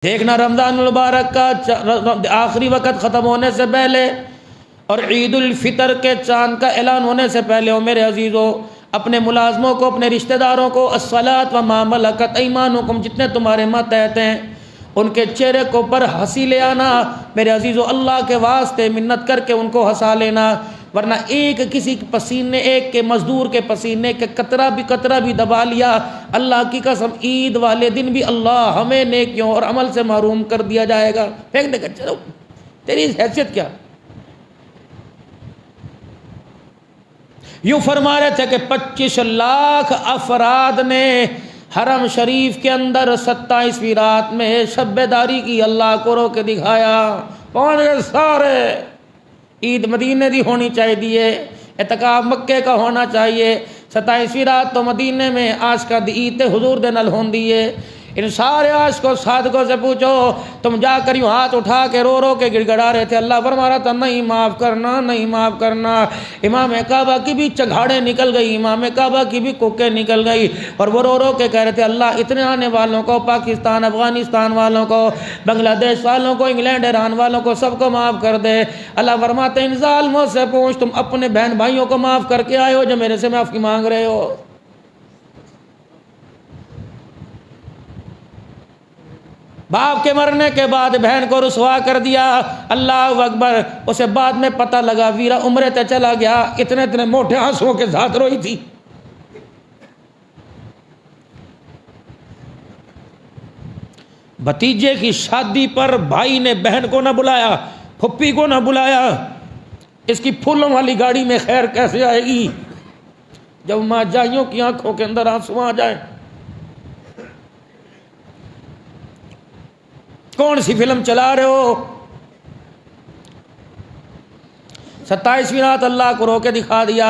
دیکھنا رمضان المبارک کا آخری وقت ختم ہونے سے پہلے اور عید الفطر کے چاند کا اعلان ہونے سے پہلے میرے عزیزو اپنے ملازموں کو، اپنے رشتہ داروں کو الصلاۃ وما ملکت ایمانکم، جتنے تمہارے ماتحت ہیں ان کے چہرے کو پر ہنسی لے آنا میرے عزیزو، اللہ کے واسطے منت کر کے ان کو ہنسا لینا، ورنہ ایک کسی کے پسینے، ایک کے مزدور کے پسینے کے قطرہ بھی دبا لیا، اللہ کی قسم عید والے دن بھی اللہ ہمیں نیکیوں اور عمل سے محروم کر دیا جائے گا۔ پھینک دے کر چلو، تیری حیثیت کیا؟ یوں فرما رہے تھے کہ 25 لاکھ افراد نے حرم شریف کے اندر 27ویں رات میں شب بیداری کی، اللہ کو رو کے دکھایا، پہنچ گئے سارے۔ عید مدینے دی ہونی چاہیے، اعتکاف مکے کا ہونا چاہیے، 27ویں رات تو مدینے میں عاشقاں دی عید حضور دے نال ہوندی ہے۔ ان سارے عاشقوں صادقوں سے پوچھو، تم جا کر یوں ہاتھ اٹھا کے رو رو کے گڑ گڑا رہے تھے، اللہ فرما رہا تھا نہیں معاف کرنا، نہیں معاف کرنا۔ امام کعبہ کی بھی چگھاڑیں نکل گئی، امام کعبہ کی بھی کوکیں نکل گئی، اور وہ رو رو کے کہہ رہے تھے اللہ اتنے آنے والوں کو، پاکستان افغانستان والوں کو، بنگلہ دیش والوں کو، انگلینڈ ایران والوں کو، سب کو معاف کر دے۔ اللہ فرماتے ہیں ان ظالموں سے پوچھ، تم اپنے بہن بھائیوں کو معاف کر کے آئے ہو جو میرے سے معافی مانگ رہے ہو؟ باپ کے مرنے کے بعد بہن کو رسوا کر دیا، اللہ اکبر۔ اسے بعد میں پتہ لگا ویرا عمرے تے چلا گیا، اتنے موٹے آنسوؤں کے ساتھ روئی تھی۔ بھتیجے کی شادی پر بھائی نے بہن کو نہ بلایا، پھپھی کو نہ بلایا، اس کی پھولوں والی گاڑی میں خیر کیسے آئے گی جب ماں جائیوں کی آنکھوں کے اندر آنسو آ جائیں؟ کون سی فلم چلا رہے ہو؟ 27ویں رات اللہ کو رو کے دکھا دیا،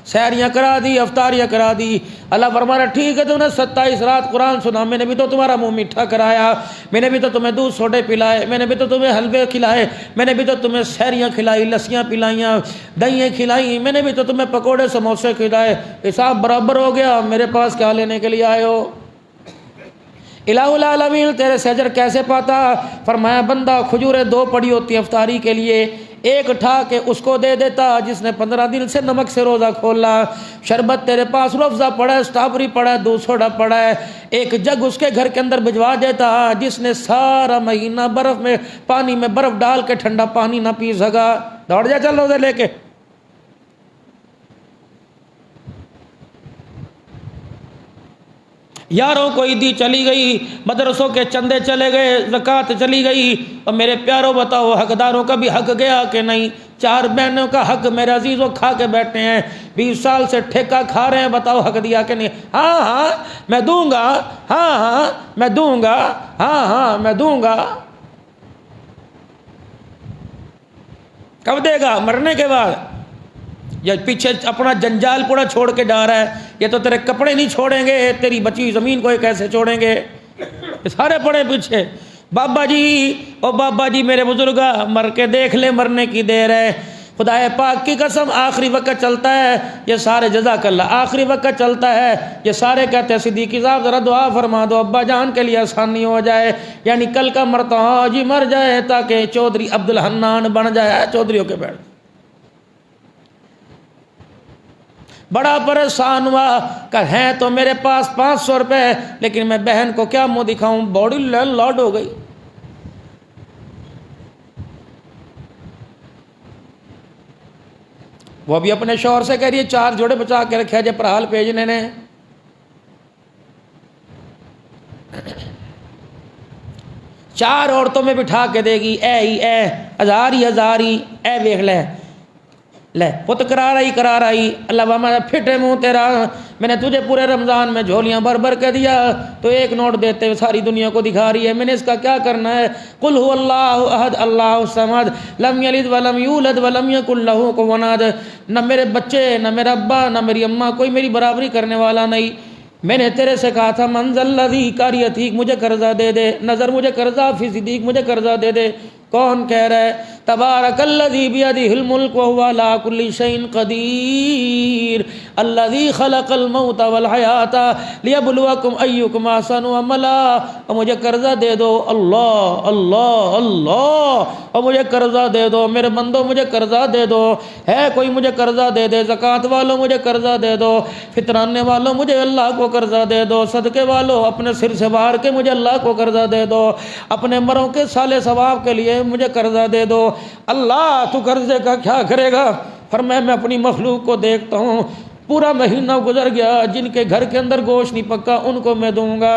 سحریاں کرا دی، افطاریاں کرا دی۔ اللہ فرما رہا ٹھیک ہے تم نے 27 رات قرآن سنا، میں نے بھی تو تمہارا منہ میٹھا کرایا، میں نے بھی تو تمہیں دودھ سوڈے پلائے، میں نے بھی تو تمہیں حلوے کھلائے، میں نے بھی تو تمہیں سحریاں کھلائی، لسیاں پلائیاں، دہیاں کھلائیں، میں نے بھی تو تمہیں پکوڑے سموسے کھلائے، حساب برابر ہو گیا، میرے پاس کیا لینے کے لیے آئے ہو؟ الہ العالمین تیرے سے اجر کیسے پاتا؟ فرمایا بندہ کھجوریں 2 پڑی ہوتی ہیں افطاری کے لیے، ایک اٹھا کے اس کو دے دیتا جس نے 15 دن سے نمک سے روزہ کھولا، شربت تیرے پاس روح افزا پڑا ہے، اسٹرابری پڑا ہے، دودھ سوڈا پڑا ہے، ایک جگ اس کے گھر کے اندر بھجوا دیتا جس نے سارا مہینہ برف میں پانی میں برف ڈال کے ٹھنڈا پانی نہ پی سکا۔ دوڑ جا چل روزے لے کے۔ یاروں کو عیدی چلی گئی، مدرسوں کے چندے چلے گئے، زکوٰۃ چلی گئی، اور میرے پیاروں بتاؤ حقداروں کا بھی حق گیا کہ نہیں؟ 4 بہنوں کا حق میرے عزیزوں کھا کے بیٹھے ہیں، 20 سال سے ٹھیکہ کھا رہے ہیں، بتاؤ حق دیا کہ نہیں؟ ہاں ہاں میں دوں گا، ہاں ہاں میں دوں گا، ہاں ہاں میں دوں گا۔ کب دے گا؟ مرنے کے بعد؟ یا پیچھے اپنا جنجال پورا چھوڑ کے جا رہا ہے؟ یہ تو تیرے کپڑے نہیں چھوڑیں گے، تیری بچی ہوئی زمین کو یہ کیسے چھوڑیں گے؟ سارے پڑے پیچھے۔ بابا جی، او بابا جی میرے بزرگا، مر کے دیکھ لے، مرنے کی دیر ہے۔ خدا پاک کی قسم آخری وقت چلتا ہے، یہ سارے جزاک اللہ، آخری وقت چلتا ہے، یہ سارے کہتے ہیں صدیقی صاحب ذرا دعا فرما دو ابا جان کے لیے آسانی ہو جائے، یعنی کل کا مرتا جی مر جائے تاکہ چودھری عبدالحنان بن جائے، چودھریوں کے بیٹھ۔ بڑا پریشان ہوا کہ ہیں تو میرے پاس 500 روپے، لیکن میں بہن کو کیا منہ دکھاؤں، باڈی لاڈ ہو گئی۔ وہ بھی اپنے شوہر سے کہہ رہی ہے 4 جوڑے بچا کے رکھے جے پرہال بھیجنے نے۔ چار عورتوں میں بٹھا کے دے گی، اے ہزار ہی اے دیکھ لے پت کرا رہی اللہ بابا پھٹے منہ تیرا، میں نے تجھے پورے رمضان میں جھولیاں بھر بھر کے دیا، تو 1 نوٹ دیتے ہوئے ساری دنیا کو دکھا رہی ہے، میں نے اس کا کیا کرنا ہے؟ قل هو اللہ احد اللہ الصمد لم یلد ولم یولد ولم یکن لہ کفوا احد۔ نہ میرے بچے، نہ میرا ابا، نہ میری اماں، کوئی میری برابری کرنے والا نہیں۔ میں نے تیرے سے کہا تھا من ذا الذی قریتیک، مجھے قرضہ دے دے، نظر مجھے قرضہ، فی صدیق مجھے قرضہ دے دے، کون کہہ رہا ہے؟ تبارک الذی بیدہ الملک وہو علی کل شیء قدیر الذی خلق الموت والحیاۃ لیبلوکم ایکم احسن عملا۔ اور مجھے قرضہ دے دو، اللہ اللہ اللہ، اور مجھے قرضہ دے دو میرے بندو، مجھے قرضہ دے دو، ہے کوئی مجھے قرضہ دے دے، زکوٰۃ والوں مجھے قرضہ دے دو، فطرانے والوں مجھے اللہ کو قرضہ دے دو، صدقے والوں اپنے سر سے بار کے مجھے اللہ کو قرضہ دے دو، اپنے مروں کے صالح ثواب کے لیے مجھے قرضہ دے دو۔ اللہ تو قرضے کا کیا کرے گا؟ فرمایا میں اپنی مخلوق کو دیکھتا ہوں، پورا مہینہ گزر گیا، جن کے گھر کے اندر گوشت نہیں پکا ان کو میں دوں گا۔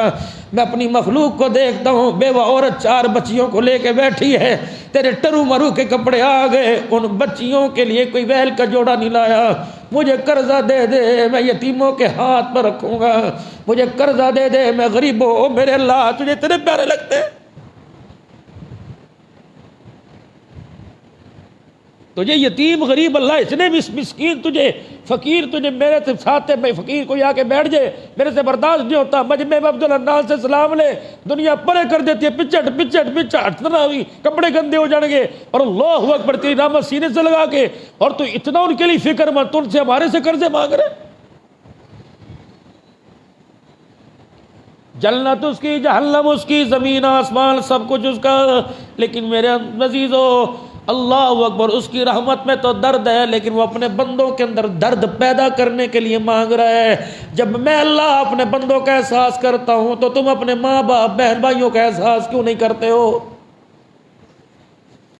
میں اپنی مخلوق کو دیکھتا ہوں، بیوہ عورت 4 بچیوں کو لے کے بیٹھی ہے، تیرے ٹرو مرو کے کپڑے آ گئے، ان بچیوں کے لیے کوئی ویل کا جوڑا نہیں لایا، مجھے قرضہ دے دے، میں یتیموں کے ہاتھ پر رکھوں گا، مجھے قرضہ دے دے، میں غریب ہوں، میرے اللہ تجھے اتنے پیارے لگتے ہیں، تجھے یتیم غریب اللہ اتنے بھی مسکین، تجھے فقیر، تجھے میرے سے ساتھ میں فقیر کوئی آ کے بیٹھ جائے میرے سے برداشت نہیں ہوتا، مجمع میں عبدالحنان سے سلام لے، دنیا پرے کر دیتی ہے، پچٹ پچٹ پچٹ تناوی، کپڑے گندے ہو جائیں گے، اور اللہ اکبر تیری رحمت سینے سے لگا کے، اور تو اتنا ان کے لیے فکر مند، تو ان سے ہمارے سے قرضے مانگ رہے۔ جنت اس کی، جہنم اس کی، زمین آسمان سب کچھ اس کا، لیکن میرے عزیزو اللہ اکبر، اس کی رحمت میں تو درد ہے، لیکن وہ اپنے بندوں کے اندر درد پیدا کرنے کے لیے مانگ رہا ہے۔ جب میں اللہ اپنے بندوں کا احساس کرتا ہوں تو تم اپنے ماں باپ بہن بھائیوں کا احساس کیوں نہیں کرتے ہو؟